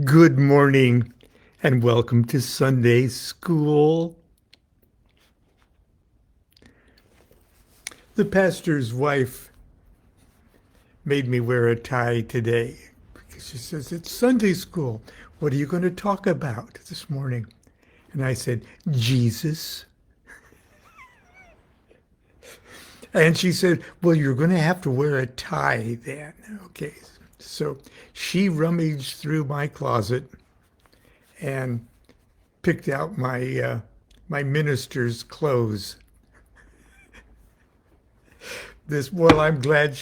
Good morning and welcome to Sunday school. The pastor's wife made me wear a tie today because she says, "It's Sunday school. What are you going to talk about this morning?" And I said, "Jesus." And she said, "Well, you're going to have to wear a tie then." Okay. So she rummaged through my closet and picked out my minister's clothes. Well, I'm glad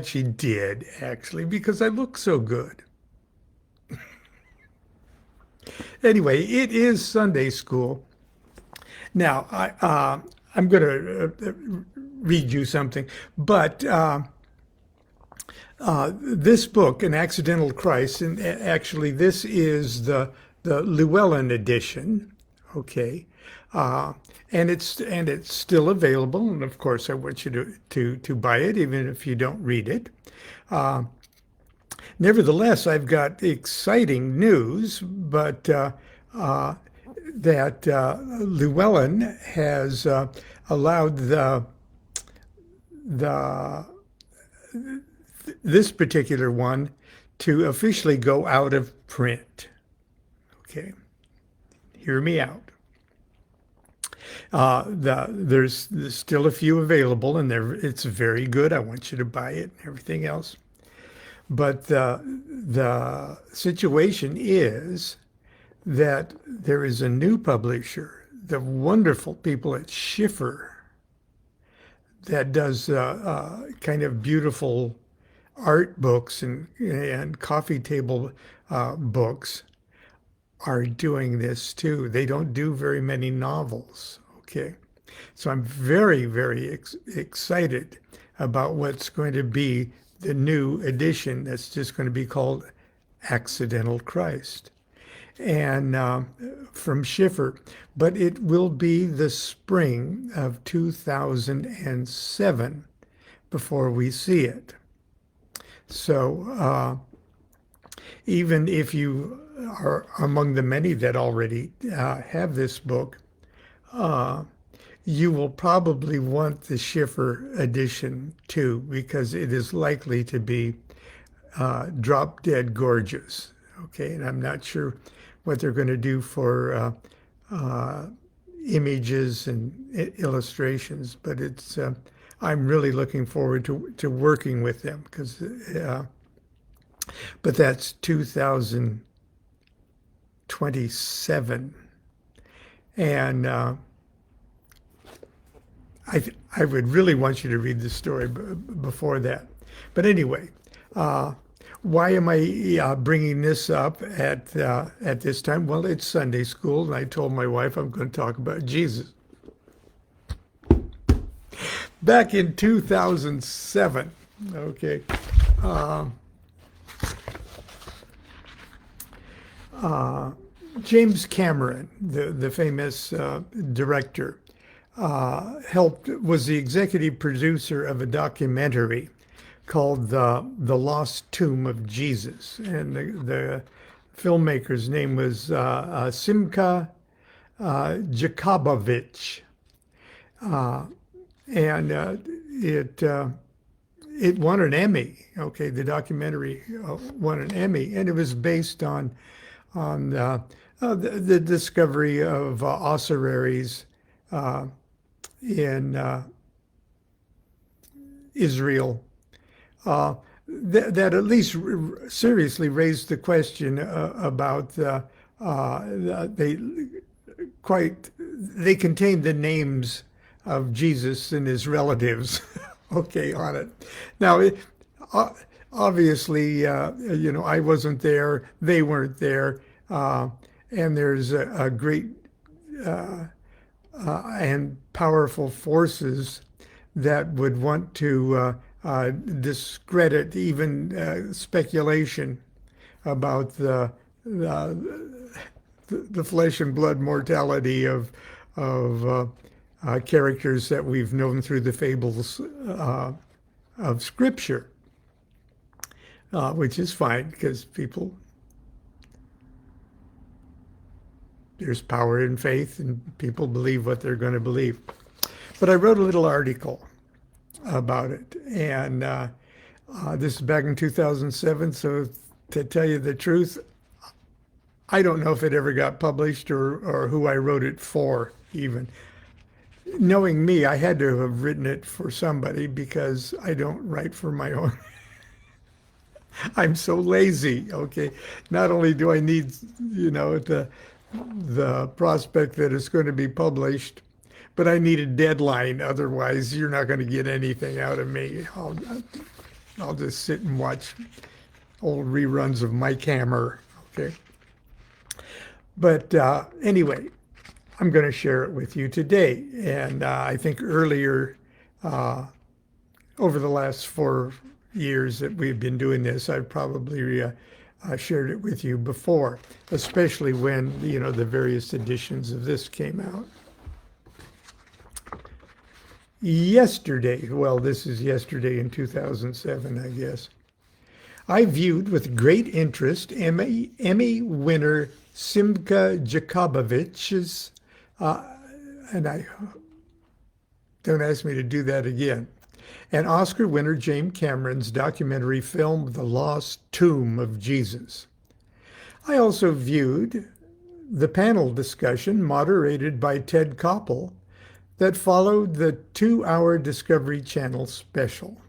she did, actually, because I look so good. Anyway, it is Sunday school. Now, I'm going to read you something, but this book, An Accidental Christ, and actually this is the Llewellyn edition, okay, uh, and it's still available. And of course, I want you to buy it, even if you don't read it. Nevertheless, I've got exciting news, but uh, that Llewellyn has allowed the this particular one to officially go out of print. Okay, hear me out. There's still a few available, and it's very good. I want you to buy it and everything else. But the situation is that there is a new publisher, the wonderful people at Schiffer, that does kind of beautiful art books and coffee table books, are doing this too. They don't do very many novels. Okay. So I'm very, very excited about what's going to be the new edition that's just going to be called Accidental Christ. And from Schiffer, but it will be the spring of 2007 before we see it. So even if you are among the many that already have this book, uh, you will probably want the Schiffer edition too, because it is likely to be drop dead gorgeous. Okay, and I'm not sure what they're going to do for uh, images and illustrations, but I'm really looking forward to working with them because but that's 2027, and I would really want you to read the story before that. But anyway, why am I bringing this up at this time? Well, it's Sunday school, and I told my wife I'm going to talk about Jesus. Back in 2007, okay, James Cameron, the famous director, was the executive producer of a documentary called The Lost Tomb of Jesus. And the filmmaker's name was Simca Jakobovich. And it won an Emmy. Okay, the documentary won an Emmy, and it was based on the discovery of ossuaries in Israel. That at least seriously raised the question about they they contained the names of Jesus and his relatives, okay, on it. Now, obviously, I wasn't there, they weren't there, and there's a great and powerful forces that would want to discredit even speculation about the flesh and blood mortality of characters that we've known through the fables of Scripture. which is fine because there's power in faith and people believe what they're going to believe. But I wrote a little article about it, and this is back in 2007. So to tell you the truth, I don't know if it ever got published or who I wrote it for even. Knowing me, I had to have written it for somebody because I don't write for my own. I'm so lazy. Okay. Not only do I need, the prospect that it's going to be published, but I need a deadline. Otherwise, you're not going to get anything out of me. I'll just sit and watch old reruns of Mike Hammer. Okay. But anyway, I'm going to share it with you today. And I think earlier, over the last 4 years that we've been doing this, I've probably shared it with you before, especially when, the various editions of this came out. Yesterday, well, this is yesterday in 2007, I guess, I viewed with great interest Emmy winner Simka Jakobovich's, and I don't ask me to do that again, and Oscar winner James Cameron's documentary film, The Lost Tomb of Jesus. I also viewed the panel discussion moderated by Ted Koppel that followed the 2-hour Discovery Channel special.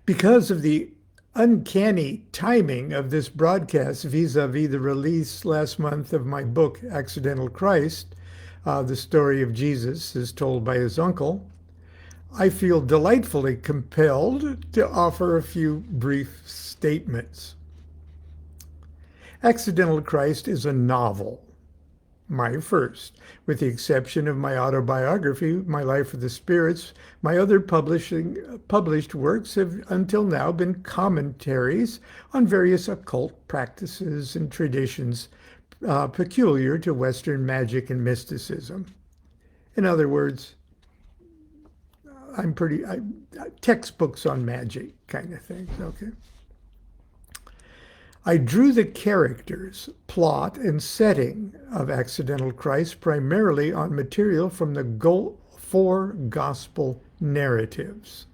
Because of the uncanny timing of this broadcast vis-a-vis the release last month of my book, Accidental Christ, the story of Jesus as told by his uncle, I feel delightfully compelled to offer a few brief statements. Accidental Christ is a novel, my first. With the exception of my autobiography, My Life of the Spirits, my other published works have until now been commentaries on various occult practices and traditions peculiar to Western magic and mysticism. In other words, textbooks on magic kind of things, okay? I drew the characters, plot, and setting of Accidental Christ primarily on material from the 4 gospel narratives,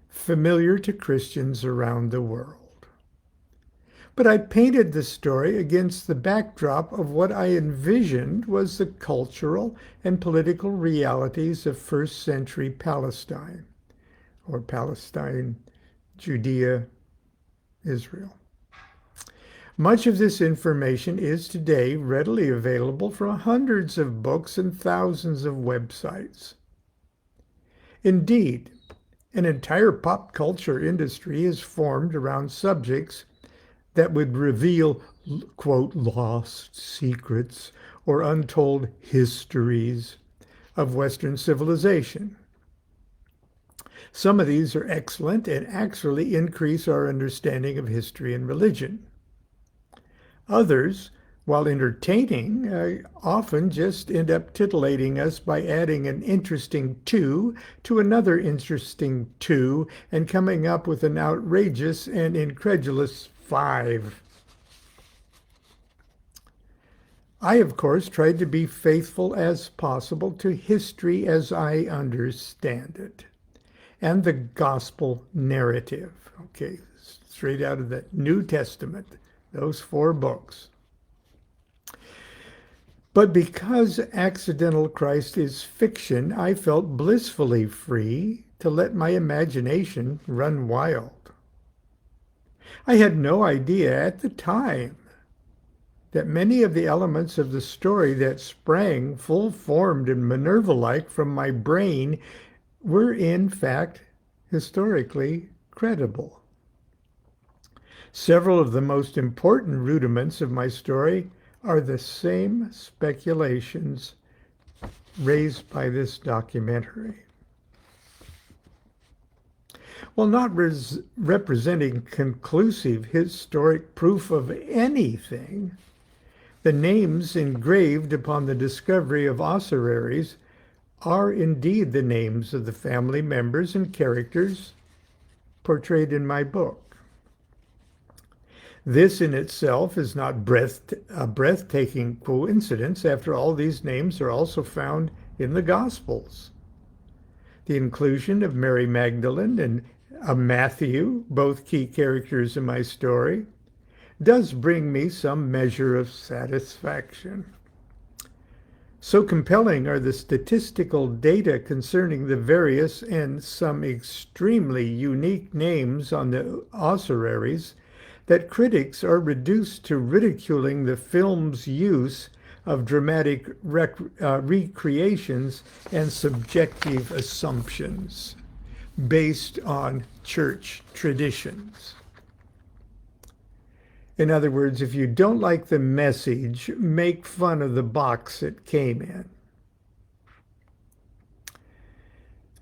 familiar to Christians around the world. But I painted the story against the backdrop of what I envisioned was the cultural and political realities of first century Palestine, or Palestine, Judea, Israel. Much of this information is today readily available from hundreds of books and thousands of websites. Indeed, an entire pop culture industry is formed around subjects that would reveal, quote, lost secrets or untold histories of Western civilization. Some of these are excellent and actually increase our understanding of history and religion. Others, while entertaining, often just end up titillating us by adding an interesting 2 to another interesting 2 and coming up with an outrageous and incredulous 5. I, of course, tried to be faithful as possible to history as I understand it, and the gospel narrative, okay, straight out of the New Testament, those 4 books. But because Accidental Christ is fiction, I felt blissfully free to let my imagination run wild. I had no idea at the time that many of the elements of the story that sprang full-formed and Minerva-like from my brain were in fact historically credible. Several of the most important rudiments of my story are the same speculations raised by this documentary. While not representing conclusive historic proof of anything, the names engraved upon the discovery of ossuaries are indeed the names of the family members and characters portrayed in my book. This in itself is not a breathtaking coincidence. After all, these names are also found in the Gospels. The inclusion of Mary Magdalene and Matthew, both key characters in my story, does bring me some measure of satisfaction. So compelling are the statistical data concerning the various and some extremely unique names on the ossuaries that critics are reduced to ridiculing the film's use of dramatic recreations and subjective assumptions based on church traditions. In other words, if you don't like the message, make fun of the box it came in.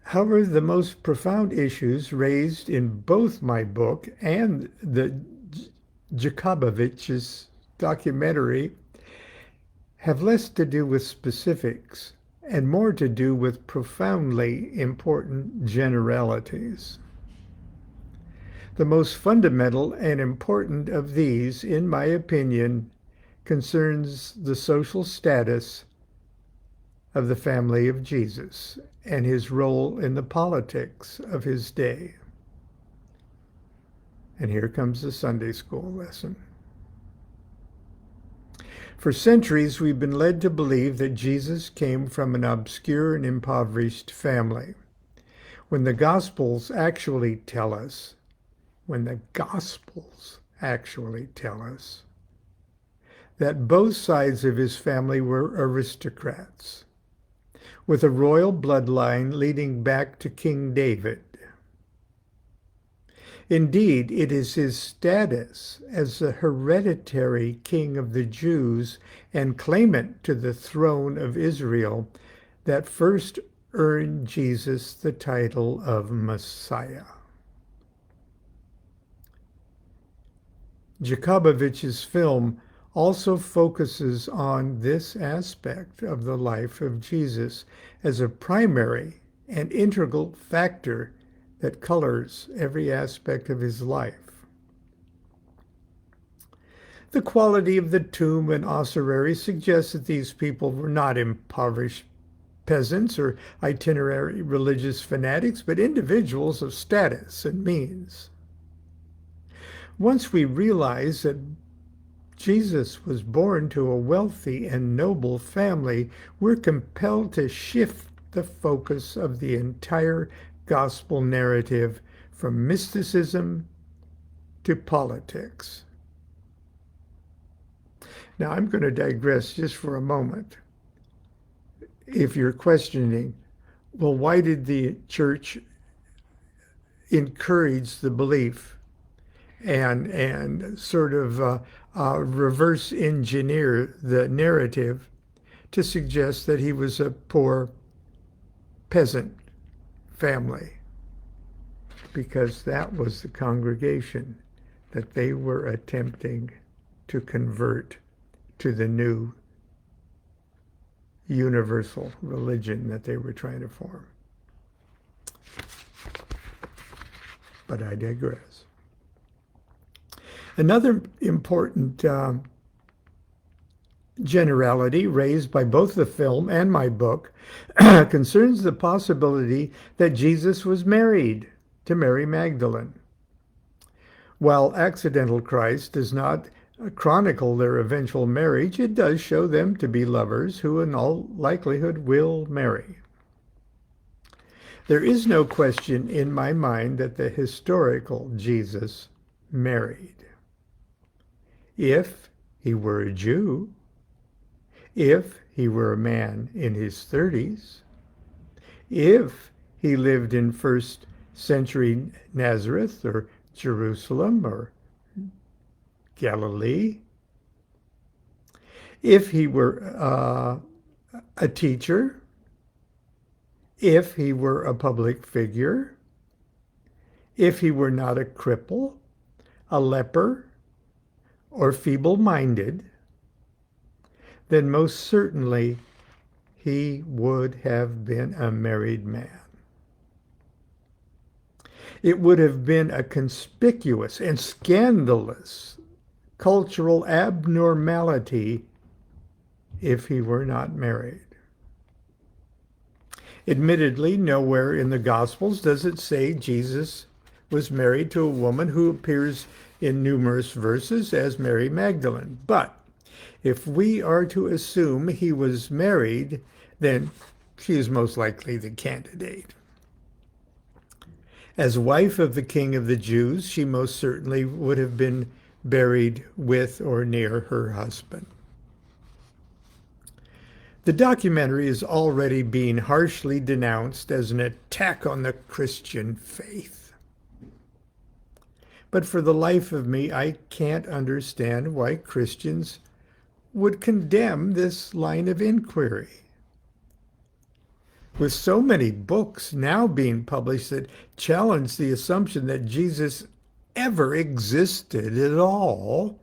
However, the most profound issues raised in both my book and the Jacobovich's documentary have less to do with specifics and more to do with profoundly important generalities. The most fundamental and important of these, in my opinion, concerns the social status of the family of Jesus and his role in the politics of his day. And here comes the Sunday school lesson. For centuries, we've been led to believe that Jesus came from an obscure and impoverished family, when the Gospels actually tell us that both sides of his family were aristocrats, with a royal bloodline leading back to King David. Indeed, it is his status as the hereditary king of the Jews and claimant to the throne of Israel that first earned Jesus the title of Messiah. Jacobovich's film also focuses on this aspect of the life of Jesus as a primary and integral factor that colors every aspect of his life. The quality of the tomb and ossuary suggests that these people were not impoverished peasants or itinerary religious fanatics, but individuals of status and means. Once we realize that Jesus was born to a wealthy and noble family, we're compelled to shift the focus of the entire gospel narrative from mysticism to politics. Now, I'm going to digress just for a moment. If you're questioning, well, why did the church encourage the belief and sort of reverse engineer the narrative to suggest that he was a poor peasant family? Because that was the congregation that they were attempting to convert to the new universal religion that they were trying to form. But I digress. Another important generality raised by both the film and my book concerns the possibility that Jesus was married to Mary Magdalene. While accidental Christ does not chronicle their eventual marriage, it does show them to be lovers who in all likelihood will marry. There is no question in my mind that the historical Jesus married. If he were a Jew, if he were a man in his 30s, if he lived in first century Nazareth or Jerusalem or Galilee, if he were a teacher, if he were a public figure, if he were not a cripple, a leper, or feeble-minded, then most certainly he would have been a married man. It would have been a conspicuous and scandalous cultural abnormality if he were not married. Admittedly, nowhere in the Gospels does it say Jesus was married to a woman who appears in numerous verses as Mary Magdalene. But if we are to assume he was married, then she is most likely the candidate. As wife of the King of the Jews, she most certainly would have been buried with or near her husband. The documentary is already being harshly denounced as an attack on the Christian faith. But for the life of me, I can't understand why Christians would condemn this line of inquiry. With so many books now being published that challenge the assumption that Jesus ever existed at all,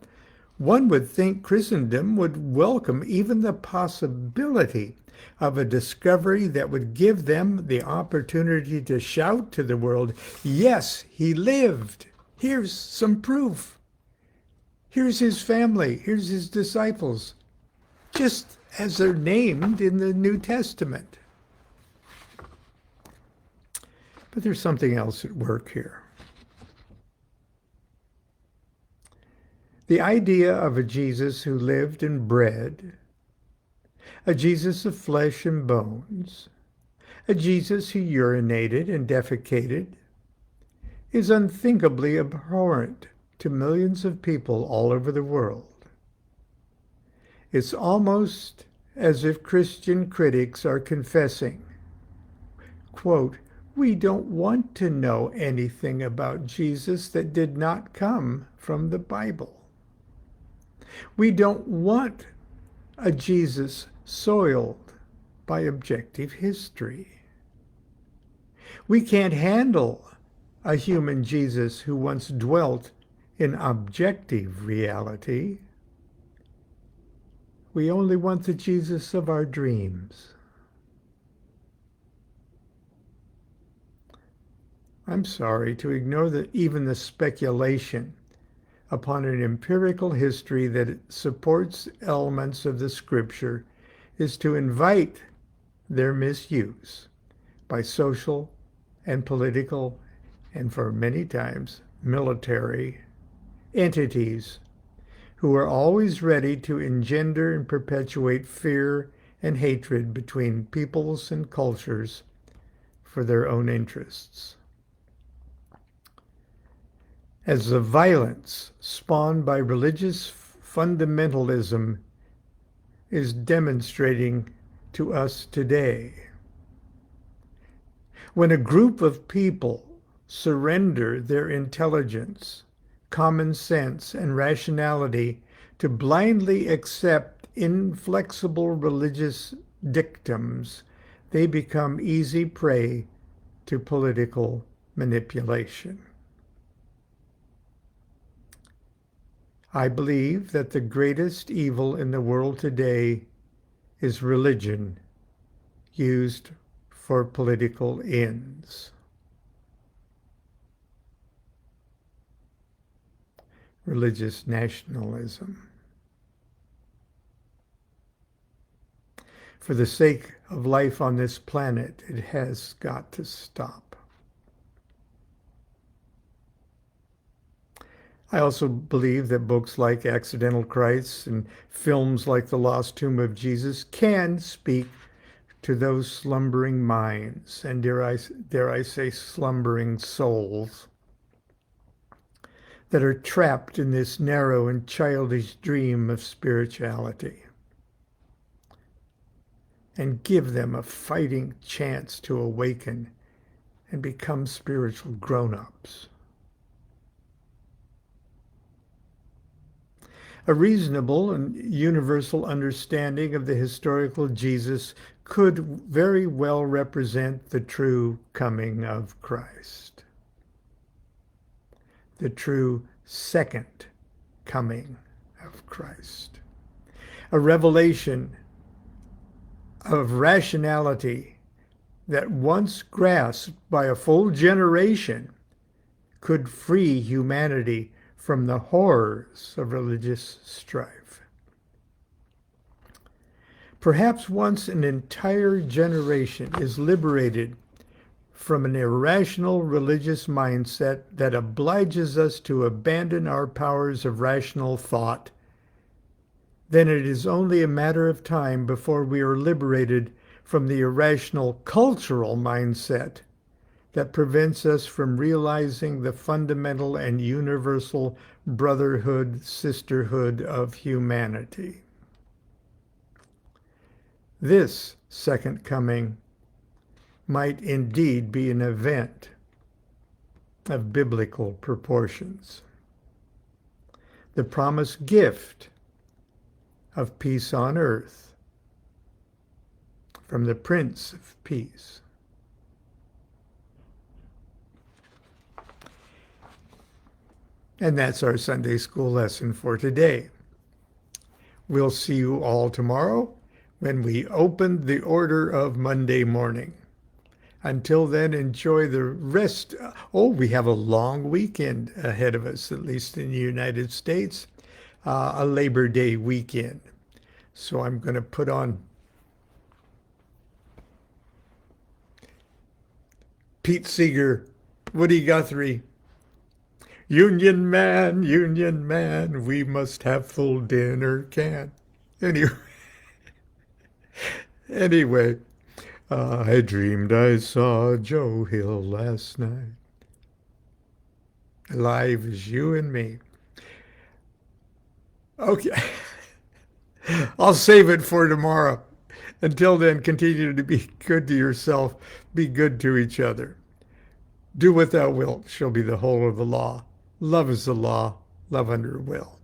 one would think Christendom would welcome even the possibility of a discovery that would give them the opportunity to shout to the world, yes, he lived. Here's some proof. Here's his family. Here's his disciples, just as they're named in the New Testament. But there's something else at work here. The idea of a Jesus who lived and bred, a Jesus of flesh and bones, a Jesus who urinated and defecated, is unthinkably abhorrent to millions of people all over the world. It's almost as if Christian critics are confessing, quote, we don't want to know anything about Jesus that did not come from the Bible. We don't want a Jesus soiled by objective history. We can't handle a human Jesus who once dwelt in objective reality. We only want the Jesus of our dreams. I'm sorry to ignore even the speculation upon an empirical history that supports elements of the scripture is to invite their misuse by social and political and for many times military entities who are always ready to engender and perpetuate fear and hatred between peoples and cultures for their own interests. As the violence spawned by religious fundamentalism is demonstrating to us today. When a group of people surrender their intelligence, common sense, and rationality to blindly accept inflexible religious dictums, they become easy prey to political manipulation. I believe that the greatest evil in the world today is religion used for political ends. Religious nationalism. For the sake of life on this planet, it has got to stop. I also believe that books like Accidental Christ and films like The Lost Tomb of Jesus can speak to those slumbering minds and, dare I say, slumbering souls that are trapped in this narrow and childish dream of spirituality, and give them a fighting chance to awaken and become spiritual grown-ups. A reasonable and universal understanding of the historical Jesus could very well represent the true coming of Christ, the true second coming of Christ, a revelation of rationality that once grasped by a full generation could free humanity from the horrors of religious strife. Perhaps once an entire generation is liberated from an irrational religious mindset that obliges us to abandon our powers of rational thought, then it is only a matter of time before we are liberated from the irrational cultural mindset that prevents us from realizing the fundamental and universal brotherhood, sisterhood of humanity. This second coming might indeed be an event of biblical proportions. The promised gift of peace on earth from the Prince of Peace. And that's our Sunday school lesson for today. We'll see you all tomorrow when we open the order of Monday morning. Until then, enjoy the rest. Oh, we have a long weekend ahead of us, at least in the United States, a Labor Day weekend. So I'm going to put on Pete Seeger, Woody Guthrie. Union man, we must have full dinner can. Anyway, I dreamed I saw Joe Hill last night. Alive as you and me. Okay. I'll save it for tomorrow. Until then, continue to be good to yourself. Be good to each other. Do what thou wilt shall be the whole of the law. Love is the law. Love under will.